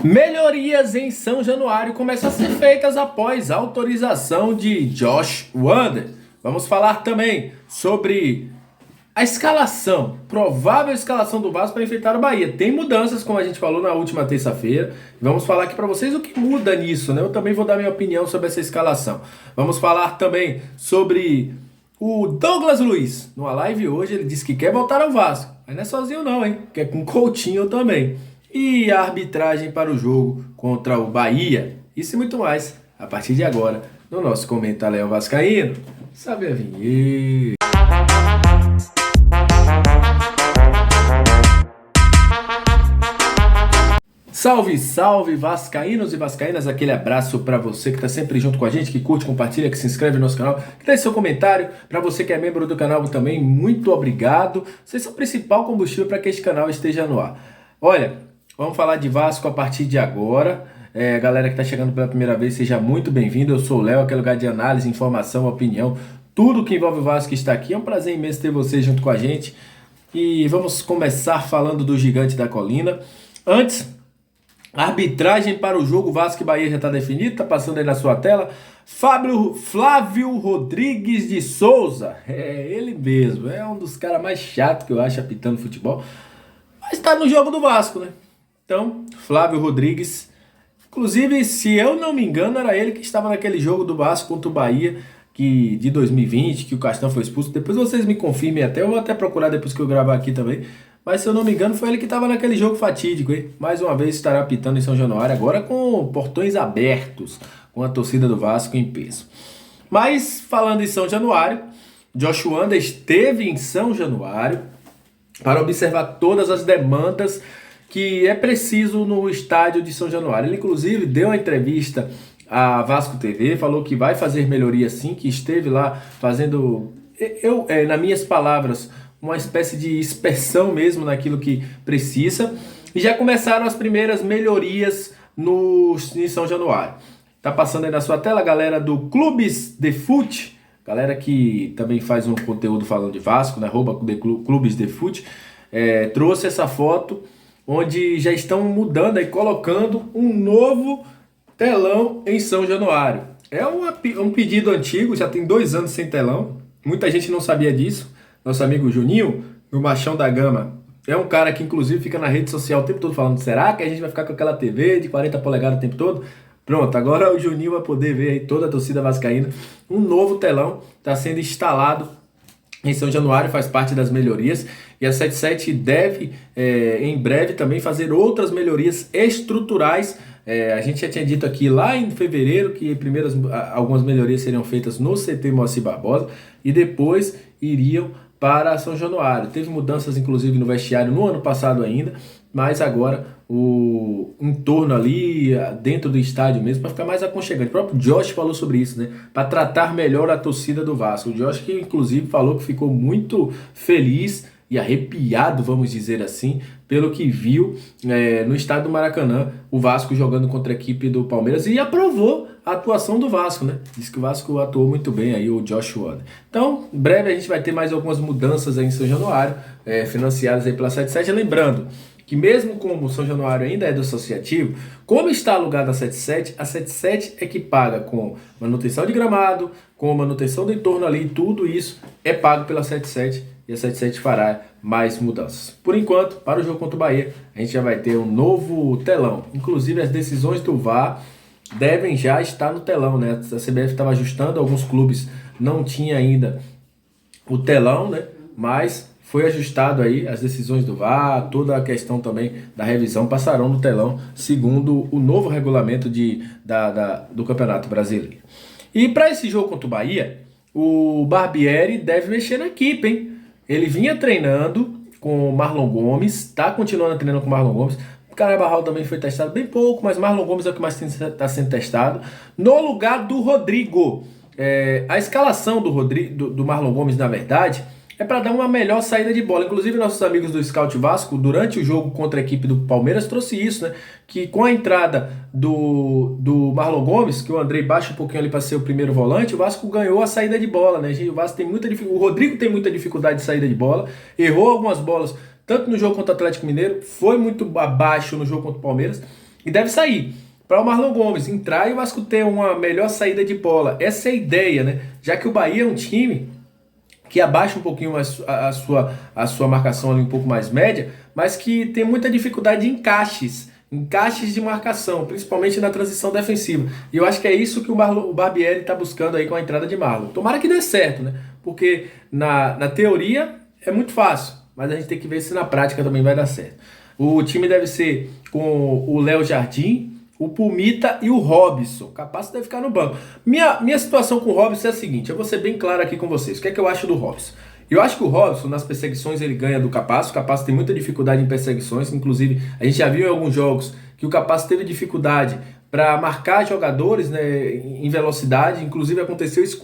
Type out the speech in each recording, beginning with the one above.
Melhorias em São Januário começam a ser feitas após a autorização de Josh Wander. Vamos falar também sobre a escalação, provável escalação do Vasco para enfrentar o Bahia. Tem mudanças, como a gente falou na última terça-feira. Vamos falar aqui para vocês o que muda nisso, né? Eu também vou dar minha opinião sobre essa escalação. Vamos falar também sobre o Douglas Luiz. Numa live hoje ele disse que quer voltar ao Vasco. Mas não é sozinho não, hein? Quer com Coutinho também. E a arbitragem para o jogo contra o Bahia. Isso e muito mais a partir de agora no nosso Comentário Vascaíno. Sabe a vinheta. Salve, salve vascaínos e vascaínas, aquele abraço para você que está sempre junto com a gente, que curte, compartilha, que se inscreve no nosso canal, que deixa seu comentário. Para você que é membro do canal também, muito obrigado. Vocês são o principal combustível para que este canal esteja no ar. Olha, vamos falar de Vasco a partir de agora. Galera que está chegando pela primeira vez, seja muito bem-vindo. Eu sou o Léo, aquele lugar de análise, informação, opinião, tudo que envolve o Vasco está aqui. É um prazer imenso ter você junto com a gente. E vamos começar falando do Gigante da Colina. Antes, a arbitragem para o jogo Vasco e Bahia já está definida, está passando aí na sua tela. Flávio Rodrigues de Souza, é ele mesmo, é um dos caras mais chatos que eu acho apitando futebol, mas está no jogo do Vasco, né? Então, Flávio Rodrigues, inclusive, se eu não me engano, era ele que estava naquele jogo do Vasco contra o Bahia, de 2020, que o Castan foi expulso. Depois vocês me confirmem até, eu vou até procurar depois que eu gravar aqui também. Mas se eu não me engano foi ele que estava naquele jogo fatídico, hein? Mais uma vez estará apitando em São Januário, agora com portões abertos, com a torcida do Vasco em peso. Mas falando em São Januário, Josh Wander esteve em São Januário para observar todas as demandas que é preciso no estádio de São Januário. Ele inclusive deu uma entrevista à Vasco TV, falou que vai fazer melhoria sim, que esteve lá fazendo, nas minhas palavras, uma espécie de inspeção mesmo naquilo que precisa. E já começaram as primeiras melhorias em São Januário. Tá passando aí na sua tela a galera do Clubes de Fute, galera que também faz um conteúdo falando de Vasco, né? Clubes de Fute, trouxe essa foto onde já estão mudando e colocando um novo telão em São Januário. É um pedido antigo, já tem 2 anos sem telão. Muita gente não sabia disso. Nosso amigo Juninho, o Machão da Gama, é um cara que inclusive fica na rede social o tempo todo falando: será que a gente vai ficar com aquela TV de 40 polegadas o tempo todo? Pronto, agora o Juninho vai poder ver aí toda a torcida vascaína. Um novo telão está sendo instalado em São Januário, faz parte das melhorias. E a 77 deve, em breve, também fazer outras melhorias estruturais. A gente já tinha dito aqui lá em fevereiro que algumas melhorias seriam feitas no CT Moacir Barbosa e depois iriam para São Januário. Teve mudanças inclusive no vestiário no ano passado ainda, mas agora o entorno ali, dentro do estádio mesmo, para ficar mais aconchegante. O próprio Josh falou sobre isso, né? Para tratar melhor a torcida do Vasco. O Josh que inclusive falou que ficou muito feliz e arrepiado, vamos dizer assim, pelo que viu no estádio do Maracanã, o Vasco jogando contra a equipe do Palmeiras, e aprovou a atuação do Vasco, né? Diz que o Vasco atuou muito bem aí, o Josh Wander. Então, em breve a gente vai ter mais algumas mudanças aí em São Januário, financiadas aí pela 77. Lembrando que mesmo como o São Januário ainda é do associativo, como está alugado a 77, a 77 é que paga com manutenção de gramado, com manutenção do entorno ali, tudo isso é pago pela 77, e a 77 fará mais mudanças. Por enquanto, para o jogo contra o Bahia, a gente já vai ter um novo telão. Inclusive, as decisões do VAR devem já estar no telão, né? A CBF estava ajustando, alguns clubes não tinham ainda o telão, né? Mas foi ajustado aí as decisões do VAR, toda a questão também da revisão passarão no telão, segundo o novo regulamento do Campeonato Brasileiro. E para esse jogo contra o Bahia, o Barbieri deve mexer na equipe, hein? Ele vinha treinando com o Marlon Gomes, está continuando treinando com o Marlon Gomes. O Carabarral também foi testado bem pouco, mas Marlon Gomes é o que mais está sendo testado. No lugar do Rodrigo, a escalação do Marlon Gomes, na verdade, é para dar uma melhor saída de bola. Inclusive, nossos amigos do Scout Vasco, durante o jogo contra a equipe do Palmeiras, trouxe isso, né? Que com a entrada do Marlon Gomes, que o Andrei baixa um pouquinho ali para ser o primeiro volante, o Vasco ganhou a saída de bola, né? O Vasco tem muita dificuldade, o Rodrigo tem muita dificuldade de saída de bola, errou algumas bolas, tanto no jogo contra o Atlético Mineiro, foi muito abaixo no jogo contra o Palmeiras, e deve sair para o Marlon Gomes entrar e o Vasco ter uma melhor saída de bola. Essa é a ideia, né? Já que o Bahia é um time que abaixa um pouquinho a sua marcação ali um pouco mais média, mas que tem muita dificuldade de encaixes de marcação, principalmente na transição defensiva. E eu acho que é isso que o Barbieri está buscando aí com a entrada de Marlon. Tomara que dê certo, né? Porque na teoria é muito fácil, mas a gente tem que ver se na prática também vai dar certo. O time deve ser com o Léo Jardim, o Pumita e o Robson. Capaz deve ficar no banco. Minha situação com o Robson é a seguinte, eu vou ser bem claro aqui com vocês. O que é que eu acho do Robson? Eu acho que o Robson, nas perseguições, ele ganha do Capasso. O Capasso tem muita dificuldade em perseguições. Inclusive, a gente já viu em alguns jogos que o Capasso teve dificuldade para marcar jogadores, né, em velocidade. Inclusive, aconteceu isso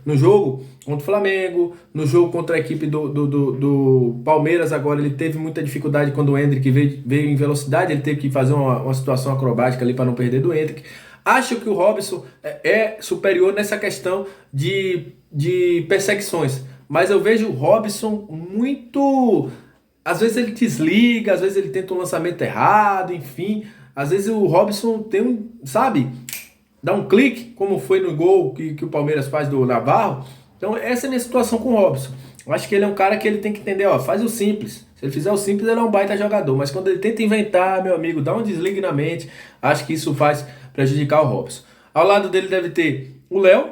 no jogo contra o Flamengo, no jogo contra a equipe do Palmeiras. Agora, ele teve muita dificuldade quando o Endrick veio em velocidade. Ele teve que fazer uma situação acrobática ali para não perder do Endrick. Acho que o Robson é superior nessa questão de perseguições. Mas eu vejo o Robson muito... Às vezes ele desliga, às vezes ele tenta um lançamento errado, enfim. Às vezes o Robson tem sabe? Dá um clique, como foi no gol que o Palmeiras faz do Navarro. Então essa é a minha situação com o Robson. Eu acho que ele é um cara que ele tem que entender, ó, faz o simples. Se ele fizer o simples, ele é um baita jogador. Mas quando ele tenta inventar, meu amigo, dá um desligue na mente. Acho que isso faz prejudicar o Robson. Ao lado dele deve ter o Léo.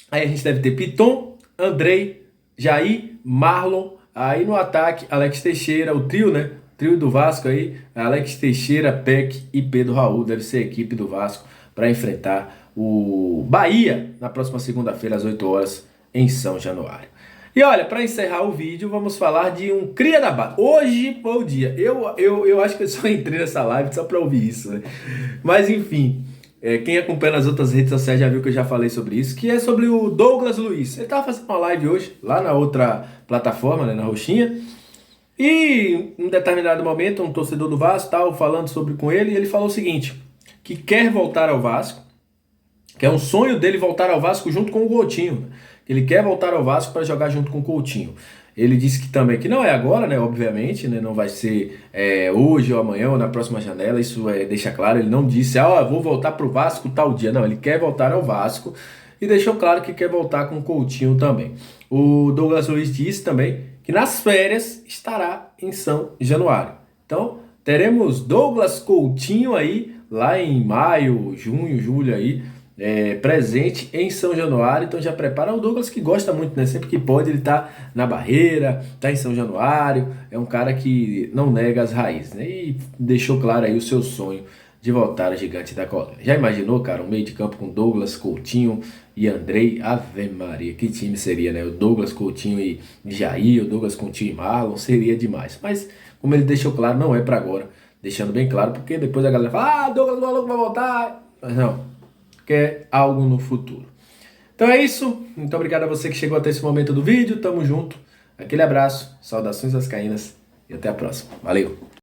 Aí a gente deve ter Piton, Andrei, Jair, Marlon, aí no ataque, Alex Teixeira, o trio, né? Trio do Vasco aí, Alex Teixeira, Peck e Pedro Raul, deve ser a equipe do Vasco para enfrentar o Bahia na próxima segunda-feira às 8 horas em São Januário. E olha, para encerrar o vídeo, vamos falar de um cria da base. Hoje foi o dia. Eu acho que eu só entrei nessa live só para ouvir isso, né? Mas enfim... quem acompanha nas outras redes sociais já viu que eu já falei sobre isso, que é sobre o Douglas Luiz. Ele estava fazendo uma live hoje, lá na outra plataforma, né, na Roxinha, e em determinado momento, um torcedor do Vasco estava falando com ele, e ele falou o seguinte, que quer voltar ao Vasco, que é um sonho dele voltar ao Vasco junto com o Coutinho. Ele quer voltar ao Vasco para jogar junto com o Coutinho. Ele disse que também, que não é agora, né, obviamente, né, não vai ser hoje ou amanhã ou na próxima janela, isso deixa claro, ele não disse, vou voltar pro Vasco tal dia, não, ele quer voltar ao Vasco e deixou claro que quer voltar com o Coutinho também. O Douglas Luiz disse também que nas férias estará em São Januário. Então, teremos Douglas Coutinho aí, lá em maio, junho, julho aí, presente em São Januário, então já prepara o Douglas que gosta muito, né? Sempre que pode ele tá na Barreira, tá em São Januário, é um cara que não nega as raízes, né? E deixou claro aí o seu sonho de voltar a Gigante da Colônia. Já imaginou, cara, um meio de campo com Douglas, Coutinho e Andrei? Ave Maria, que time seria, né? O Douglas, Coutinho e Jair, o Douglas, Coutinho e Marlon, seria demais. Mas, como ele deixou claro, não é para agora, deixando bem claro, porque depois a galera fala, Douglas maluco vai voltar. Mas não. Quer algo no futuro. Então é isso. Muito obrigado a você que chegou até esse momento do vídeo. Tamo junto. Aquele abraço. Saudações vascaínas. E até a próxima. Valeu.